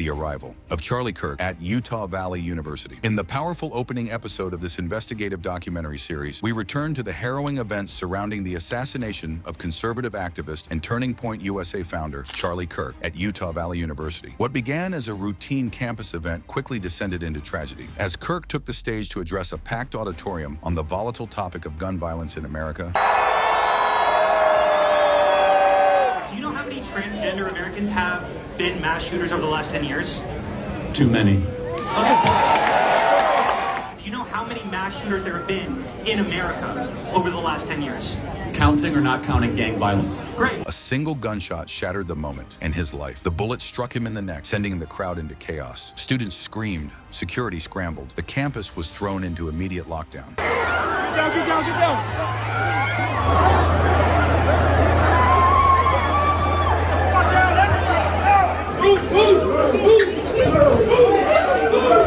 the arrival of Charlie Kirk at Utah Valley University. In the powerful opening episode of this investigative documentary series, we return to the harrowing events surrounding the assassination of conservative activist and Turning Point USA founder Charlie Kirk at Utah Valley University. What began as a routine campus event quickly descended into tragedy. As Kirk took the stage to address a packed auditorium on the volatile topic of gun violence in America. Do you know how many transgender Americans have been mass shooters over the last 10 years? Too many. Okay. Do you know how many mass shooters there have been in America over the last 10 years? Counting or not counting gang violence? Great. A single gunshot shattered the moment and his life. The bullet struck him in the neck, sending the crowd into chaos. Students screamed, security scrambled. The campus was thrown into immediate lockdown. Get down, get down, get down!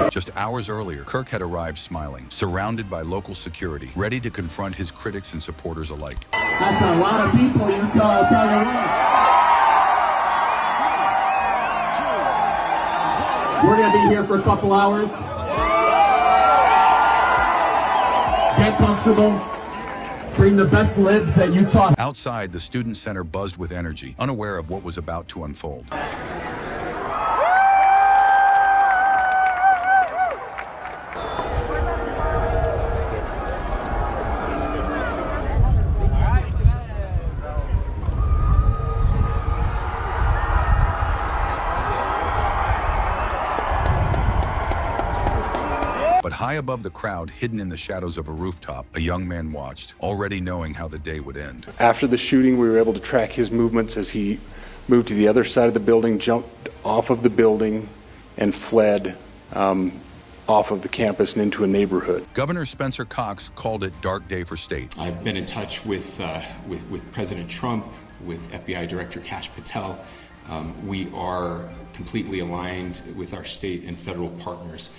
Just hours earlier, Kirk had arrived smiling, surrounded by local security, ready to confront his critics and supporters alike. That's a lot of people, Utah. I'll tell you what. We're going to be here for a couple hours. Get comfortable. Bring the best libs that Utah. Outside, the student center buzzed with energy, unaware of what was about to unfold. But high above the crowd, hidden in the shadows of a rooftop, a young man watched, already knowing how the day would end. After the shooting, we were able to track his movements as he moved to the other side of the building, jumped off of the building, and fled off of the campus and into a neighborhood. Governor Spencer Cox called it dark day for state. I've been in touch with President Trump, with FBI Director Kash Patel. We are completely aligned with our state and federal partners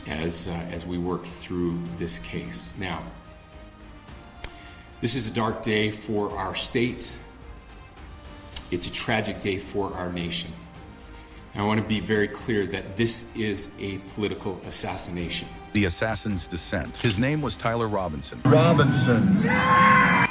as we work through this case. Now, this is a dark day for our state. It's a tragic day for our nation. And I want to be very clear that this is a political assassination. The assassin's descent. His name was Tyler Robinson.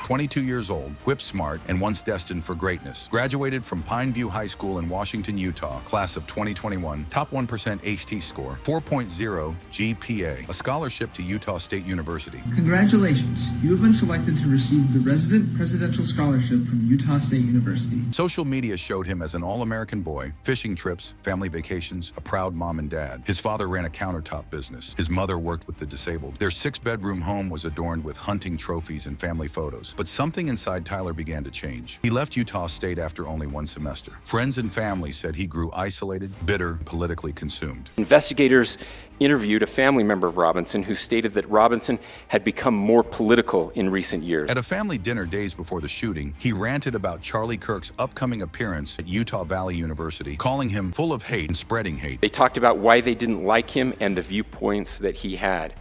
22 years old, whip smart, and once destined for greatness. Graduated from Pineview High School in Washington, Utah, class of 2021, top 1% HT score, 4.0 GPA, a scholarship to Utah State University. Congratulations, you have been selected to receive the Resident Presidential Scholarship from Utah State University. Social media showed him as an all-American boy, fishing trips, family vacations, a proud mom and dad. His father ran a countertop business. His mother worked with the disabled. Their 6-bedroom home was adorned with hunting trophies and family photos. But something inside Tyler began to change. He left Utah State after only one semester. Friends and family said he grew isolated, bitter, politically consumed. Investigators interviewed a family member of Robinson who stated that Robinson had become more political in recent years. At a family dinner days before the shooting, he ranted about Charlie Kirk's upcoming appearance at Utah Valley University, calling him full of hate and spreading hate. They talked about why they didn't like him and the viewpoints that he had.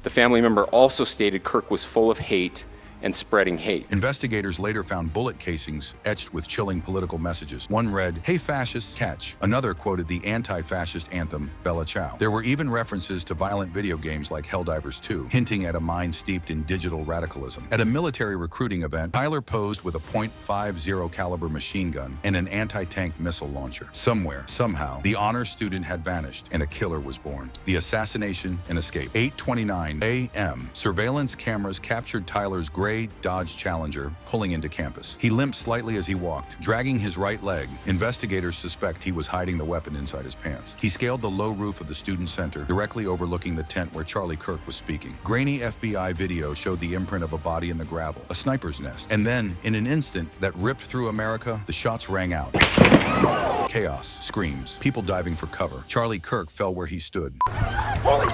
The family member also stated Kirk was full of hate and spreading hate. Investigators later found bullet casings etched with chilling political messages. One read, "Hey fascists, catch." Another quoted the anti-fascist anthem, Bella Ciao. There were even references to violent video games like Helldivers 2, hinting at a mind steeped in digital radicalism. At a military recruiting event, Tyler posed with a .50 caliber machine gun and an anti-tank missile launcher. Somewhere, somehow, the honor student had vanished and a killer was born. The assassination and escape. 8:29 a.m. Surveillance cameras captured Tyler's gray Dodge Challenger pulling into campus. He limped slightly as he walked, dragging his right leg. Investigators suspect he was hiding the weapon inside his pants. He scaled the low roof of the student center, directly overlooking the tent where Charlie Kirk was speaking. Grainy FBI video showed the imprint of a body in the gravel, a sniper's nest. And then, in an instant that ripped through America, the shots rang out. Chaos, screams, people diving for cover. Charlie Kirk fell where he stood. Holy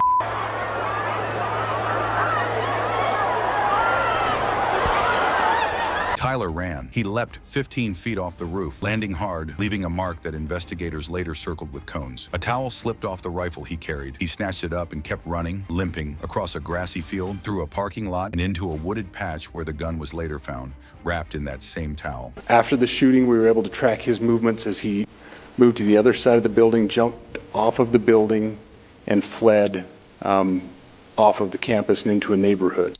Tyler ran. He leapt 15 feet off the roof, landing hard, leaving a mark that investigators later circled with cones. A towel slipped off the rifle he carried. He snatched it up and kept running, limping, across a grassy field, through a parking lot, and into a wooded patch where the gun was later found, wrapped in that same towel. After the shooting, we were able to track his movements as he moved to the other side of the building, jumped off of the building, and fled off of the campus and into a neighborhood.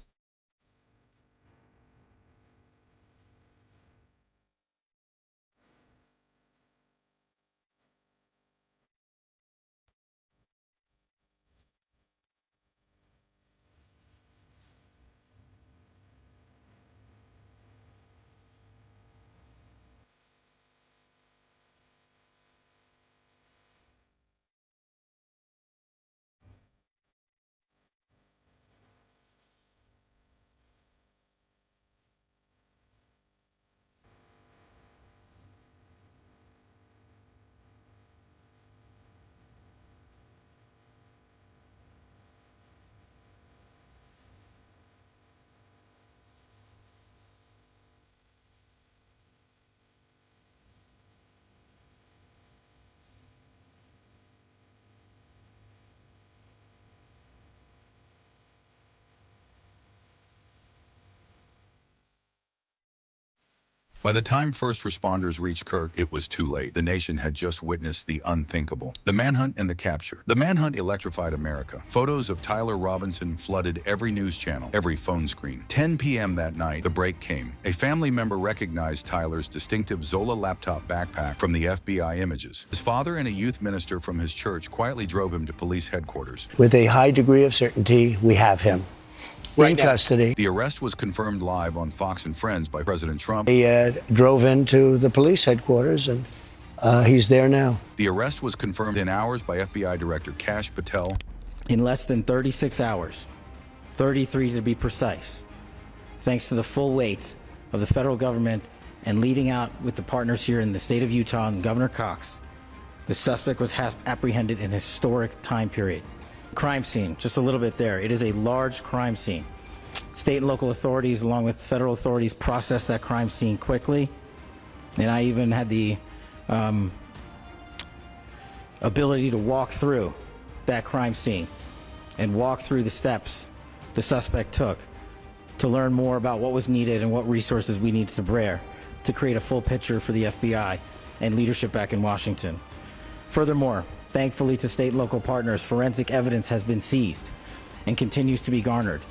By the time first responders reached Kirk, it was too late. The nation had just witnessed the unthinkable. The manhunt and the capture. The manhunt electrified America. Photos of Tyler Robinson flooded every news channel, every phone screen. 10 p.m. that night, the break came. A family member recognized Tyler's distinctive Zola laptop backpack from the FBI images. His father and a youth minister from his church quietly drove him to police headquarters. With a high degree of certainty, we have him in custody. The arrest was confirmed live on Fox and Friends by President Trump. He drove into the police headquarters, and he's there now. The arrest was confirmed in hours by FBI Director Kash Patel. In less than 36 hours, 33 to be precise, thanks to the full weight of the federal government and leading out with the partners here in the state of Utah and Governor Cox, the suspect was apprehended in a historic time period. Crime scene, just a little bit there. It is a large crime scene. State and local authorities, along with federal authorities, processed that crime scene quickly. And I even had the ability to walk through that crime scene and walk through the steps the suspect took to learn more about what was needed and what resources we needed to bear to create a full picture for the FBI and leadership back in Washington. Furthermore, thankfully to state and local partners, forensic evidence has been seized and continues to be garnered.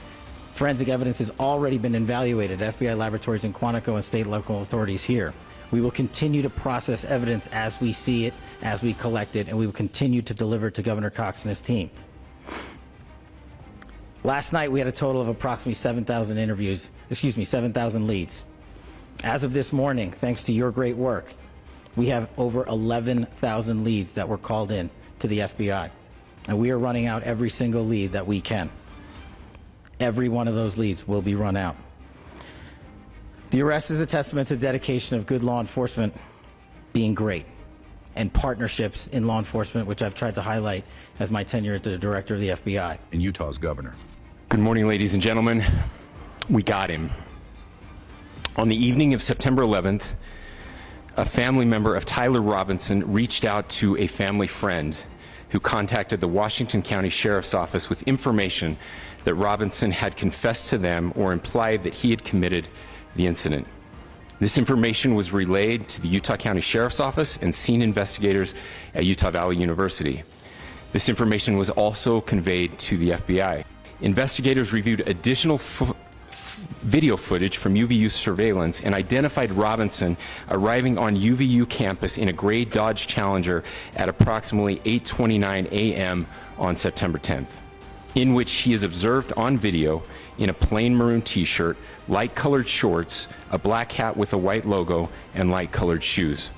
Forensic evidence has already been evaluated at FBI laboratories in Quantico and state and local authorities here. We will continue to process evidence as we see it, as we collect it, and we will continue to deliver it to Governor Cox and his team. Last night we had a total of approximately 7,000 leads. As of this morning, thanks to your great work, we have over 11,000 leads that were called in to the FBI. And we are running out every single lead that we can. Every one of those leads will be run out. The arrest is a testament to the dedication of good law enforcement being great, and partnerships in law enforcement, which I've tried to highlight as my tenure as the director of the FBI. And Utah's governor. Good morning, ladies and gentlemen. We got him. On the evening of September 11th, a family member of Tyler Robinson reached out to a family friend who contacted the Washington County Sheriff's Office with information that Robinson had confessed to them or implied that he had committed the incident. This information was relayed to the Utah County Sheriff's Office and scene investigators at Utah Valley University. This information was also conveyed to the FBI. Investigators reviewed additional video footage from UVU surveillance and identified Robinson arriving on UVU campus in a gray Dodge Challenger at approximately 8:29 a.m. on September 10th, in which he is observed on video in a plain maroon t-shirt, light-colored shorts, a black hat with a white logo, and light-colored shoes.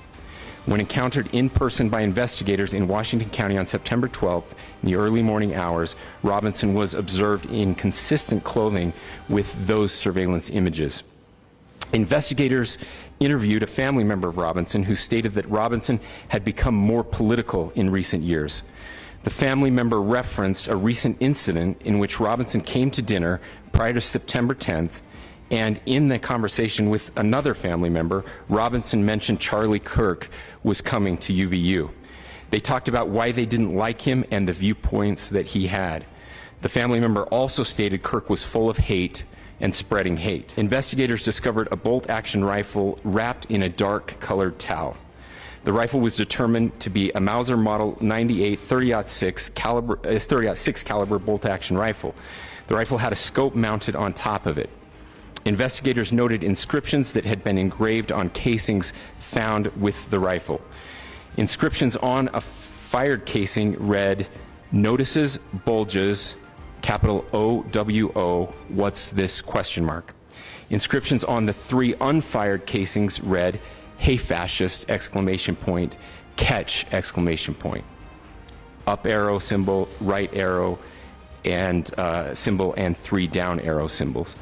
When encountered in person by investigators in Washington County on September 12th in the early morning hours, Robinson was observed in consistent clothing with those surveillance images. Investigators interviewed a family member of Robinson who stated that Robinson had become more political in recent years. The family member referenced a recent incident in which Robinson came to dinner prior to September 10th, and in the conversation with another family member, Robinson mentioned Charlie Kirk was coming to UVU. They talked about why they didn't like him and the viewpoints that he had. The family member also stated Kirk was full of hate and spreading hate. Investigators discovered a bolt-action rifle wrapped in a dark-colored towel. The rifle was determined to be a Mauser Model 98 30-06 caliber bolt-action rifle. The rifle had a scope mounted on top of it. Investigators noted inscriptions that had been engraved on casings found with the rifle. Inscriptions on a fired casing read, "Notices bulges, capital OWO, what's this?" ? Inscriptions on the 3 unfired casings read, "Hey fascist!" ! Catch! Up arrow symbol, right arrow and symbol, and 3 down arrow symbols.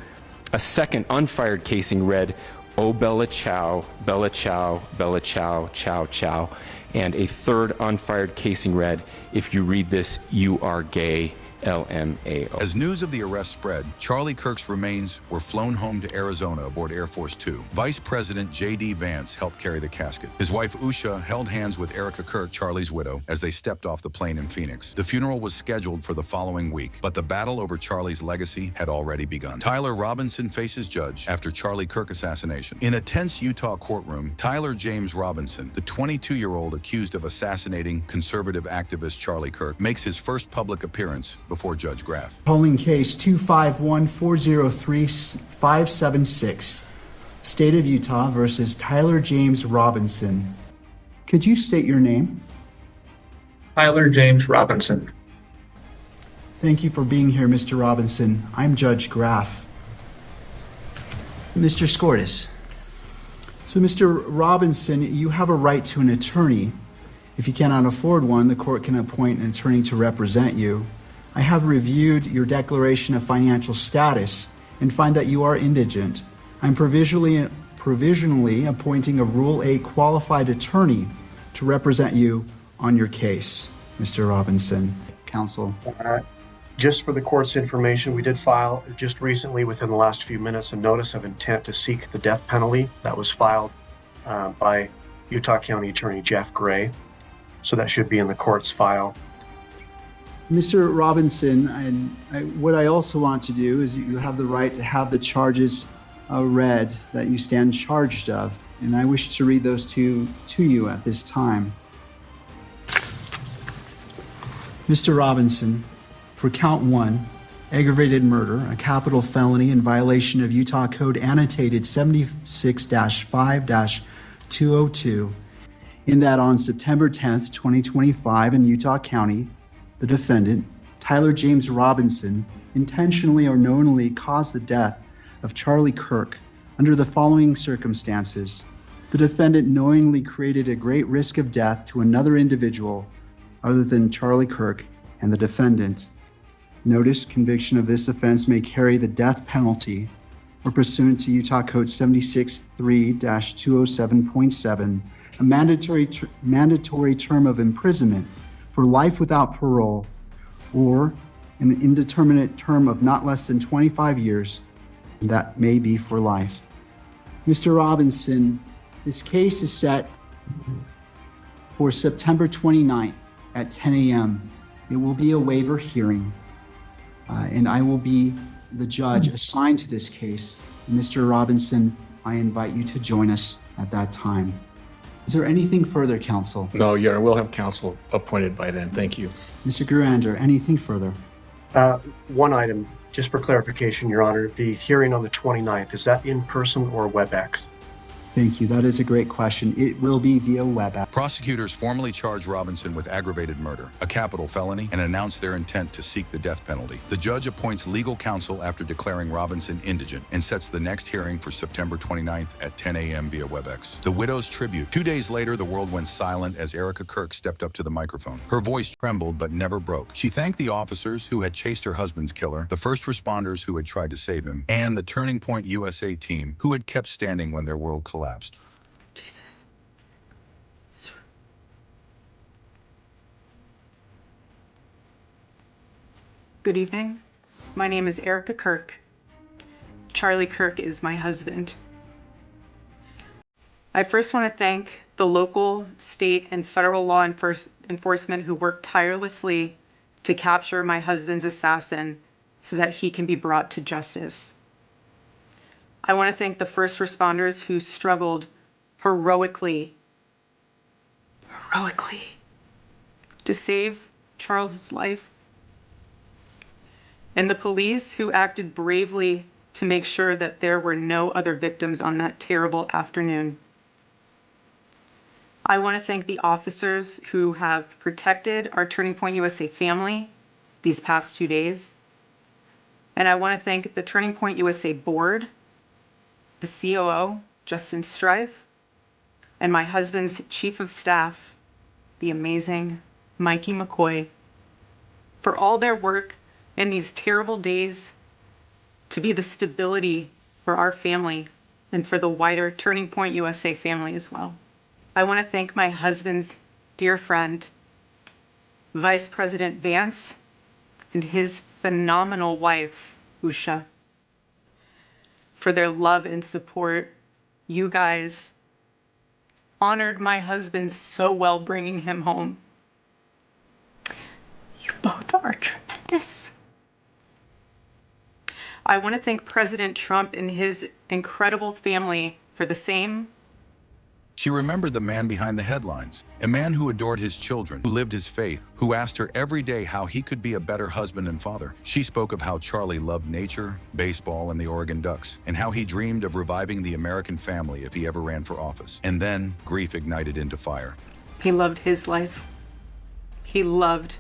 A second unfired casing read, "Oh Bella Chow, Bella Chow, Bella Chow, Chow Chow," and a third unfired casing read, "If you read this, you are gay, LMAO." As news of the arrest spread, Charlie Kirk's remains were flown home to Arizona aboard Air Force Two. Vice President J.D. Vance helped carry the casket. His wife Usha held hands with Erica Kirk, Charlie's widow, as they stepped off the plane in Phoenix. The funeral was scheduled for the following week, but the battle over Charlie's legacy had already begun. Tyler Robinson faces judge after Charlie Kirk assassination. In a tense Utah courtroom, Tyler James Robinson, the 22-year-old accused of assassinating conservative activist Charlie Kirk, makes his first public appearance before Judge Graff. Calling case 251-403-576, State of Utah versus Tyler James Robinson. Could you state your name? Tyler James Robinson. Thank you for being here, Mr. Robinson. I'm Judge Graff. Mr. Scortis. So, Mr. Robinson, you have a right to an attorney. If you cannot afford one, the court can appoint an attorney to represent you. I have reviewed your declaration of financial status and find that you are indigent. I'm provisionally appointing a Rule 8 qualified attorney to represent you on your case, Mr. Robinson. Counsel. Just for the court's information, we did file just recently, within the last few minutes, a notice of intent to seek the death penalty that was filed by Utah County Attorney Jeff Gray. So that should be in the court's file. Mr. Robinson, what I also want to do is you have the right to have the charges read that you stand charged of, and I wish to read those to you at this time. Mr. Robinson, for count 1, aggravated murder, a capital felony in violation of Utah Code Annotated 76-5-202, in that on September 10th, 2025 in Utah County, the defendant, Tyler James Robinson, intentionally or knowingly caused the death of Charlie Kirk under the following circumstances. The defendant knowingly created a great risk of death to another individual other than Charlie Kirk and the defendant. Notice conviction of this offense may carry the death penalty or pursuant to Utah Code 76-3-207.7, a mandatory term of imprisonment for life without parole, or an indeterminate term of not less than 25 years, and that may be for life. Mr. Robinson, this case is set for September 29th at 10 a.m. It will be a waiver hearing, and I will be the judge assigned to this case. Mr. Robinson, I invite you to join us at that time. Is there anything further, counsel? No, Your Honor, we'll have counsel appointed by then. Thank you. Mr. Gurander, anything further? One item, just for clarification, Your Honor, the hearing on the 29th, is that in person or WebEx? Thank you. That is a great question. It will be via WebEx. Prosecutors formally charged Robinson with aggravated murder, a capital felony, and announced their intent to seek the death penalty. The judge appoints legal counsel after declaring Robinson indigent and sets the next hearing for September 29th at 10 a.m. via WebEx. The widow's tribute. 2 days later, the world went silent as Erica Kirk stepped up to the microphone. Her voice trembled but never broke. She thanked the officers who had chased her husband's killer, the first responders who had tried to save him, and the Turning Point USA team who had kept standing when their world collapsed. Jesus. Good evening. My name is Erica Kirk. Charlie Kirk is my husband. I first want to thank the local, state, and federal law enforcement who worked tirelessly to capture my husband's assassin so that he can be brought to justice. I want to thank the first responders who struggled heroically heroically to save Charles's life, and the police who acted bravely to make sure that there were no other victims on that terrible afternoon. I want to thank the officers who have protected our Turning Point USA family these past 2 days. And I want to thank the Turning Point USA board, the COO, Justin Strife, and my husband's chief of staff, the amazing Mikey McCoy, for all their work in these terrible days to be the stability for our family and for the wider Turning Point USA family as well. I want to thank my husband's dear friend, Vice President Vance, and his phenomenal wife, Usha, for their love and support. You guys honored my husband so well bringing him home. You both are tremendous. I want to thank President Trump and his incredible family for the same. She remembered the man behind the headlines, a man who adored his children, who lived his faith, who asked her every day how he could be a better husband and father. She spoke of how Charlie loved nature, baseball, and the Oregon Ducks, and how he dreamed of reviving the American family if he ever ran for office. And then grief ignited into fire. He loved his life. He loved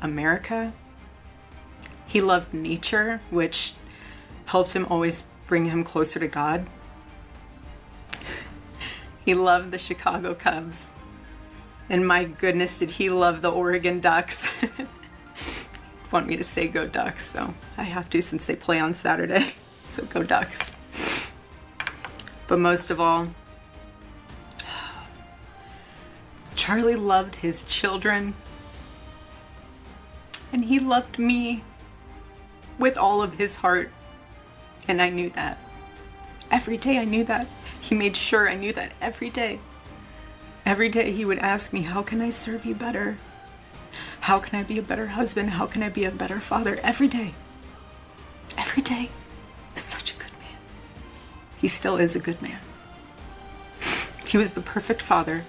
America. He loved nature, which helped him always bring him closer to God. He loved the Chicago Cubs. And my goodness, did he love the Oregon Ducks. Want me to say go Ducks, so I have to since they play on Saturday. So go Ducks. But most of all, Charlie loved his children. And he loved me with all of his heart. And I knew that. Every day I knew that. He made sure I knew that every day. Every day he would ask me, how can I serve you better? How can I be a better husband? How can I be a better father? Every day. Every day. He was such a good man. He still is a good man. He was the perfect father.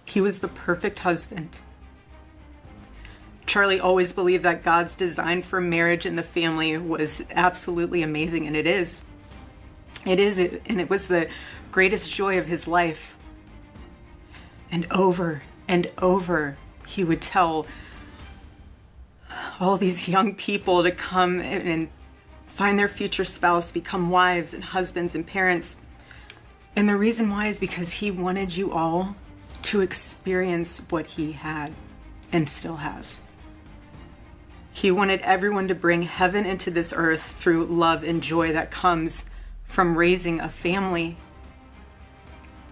He was the perfect husband. Charlie always believed that God's design for marriage and the family was absolutely amazing, and it is. It is, and it was the greatest joy of his life. And over, he would tell all these young people to come and find their future spouse, become wives and husbands and parents. And the reason why is because he wanted you all to experience what he had and still has. He wanted everyone to bring heaven into this earth through love and joy that comes from raising a family.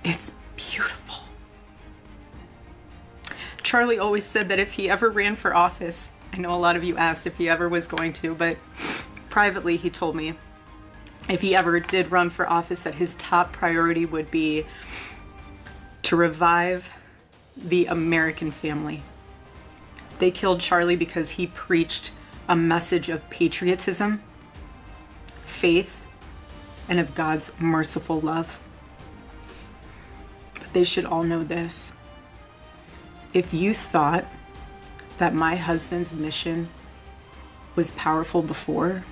It's beautiful. Charlie always said that if he ever ran for office, I know a lot of you asked if he ever was going to, but privately he told me if he ever did run for office that his top priority would be to revive the American family. They killed Charlie because he preached a message of patriotism, faith, and of God's merciful love. But they should all know this. If you thought that my husband's mission was powerful before,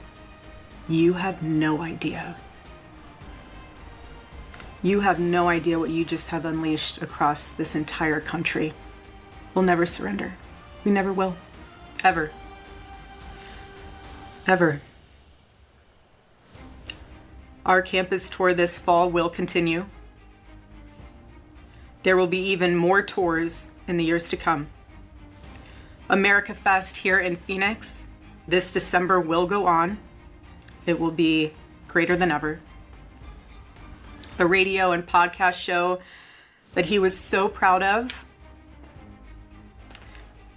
you have no idea. You have no idea what you just have unleashed across this entire country. We'll never surrender. We never will. Ever. Ever. Our campus tour this fall will continue. There will be even more tours in the years to come. America Fest here in Phoenix this December will go on. It will be greater than ever. The radio and podcast show that he was so proud of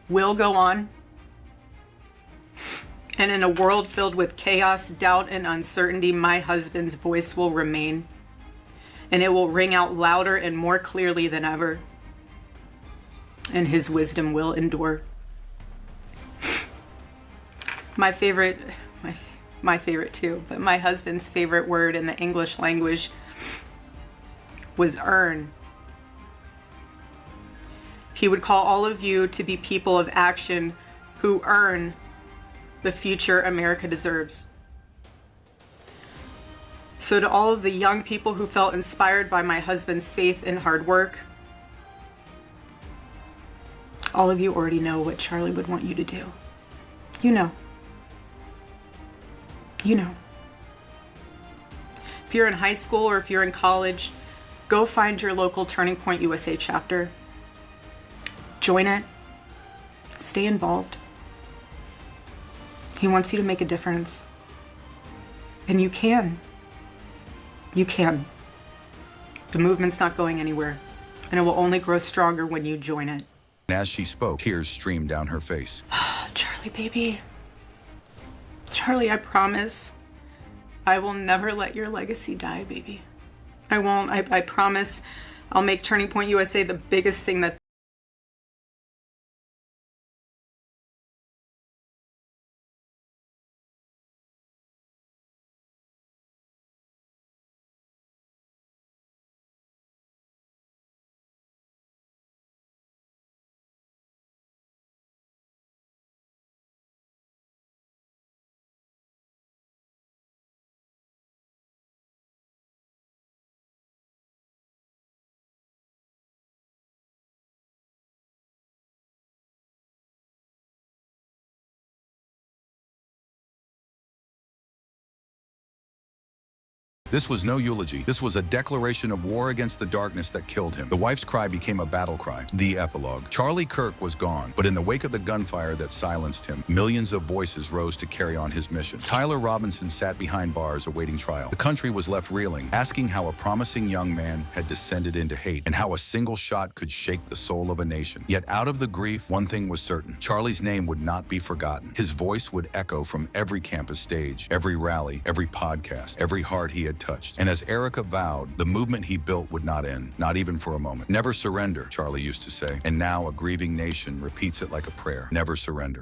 will go on. And in a world filled with chaos, doubt, and uncertainty, my husband's voice will remain. And it will ring out louder and more clearly than ever. And his wisdom will endure. My favorite too, but my husband's favorite word in the English language was earn. He would call all of you to be people of action who earn the future America deserves. So to all of the young people who felt inspired by my husband's faith and hard work, all of you already know what Charlie would want you to do. You know. You know. If you're in high school or if you're in college, go find your local Turning Point USA chapter. Join it. Stay involved. He wants you to make a difference. And you can. You can. The movement's not going anywhere, and it will only grow stronger when you join it. As she spoke, tears streamed down her face. Charlie, baby. Charlie, I promise I will never let your legacy die, baby. I won't. I promise I'll make Turning Point USA the biggest thing that This was no eulogy. This was a declaration of war against the darkness that killed him. The wife's cry became a battle cry. The epilogue. Charlie Kirk was gone, but in the wake of the gunfire that silenced him, millions of voices rose to carry on his mission. Tyler Robinson sat behind bars awaiting trial. The country was left reeling, asking how a promising young man had descended into hate and how a single shot could shake the soul of a nation. Yet out of the grief, one thing was certain. Charlie's name would not be forgotten. His voice would echo from every campus stage, every rally, every podcast, every heart he had touched. And as Erica vowed, the movement he built would not end, not even for a moment. Never surrender, Charlie used to say. And now a grieving nation repeats it like a prayer. Never surrender.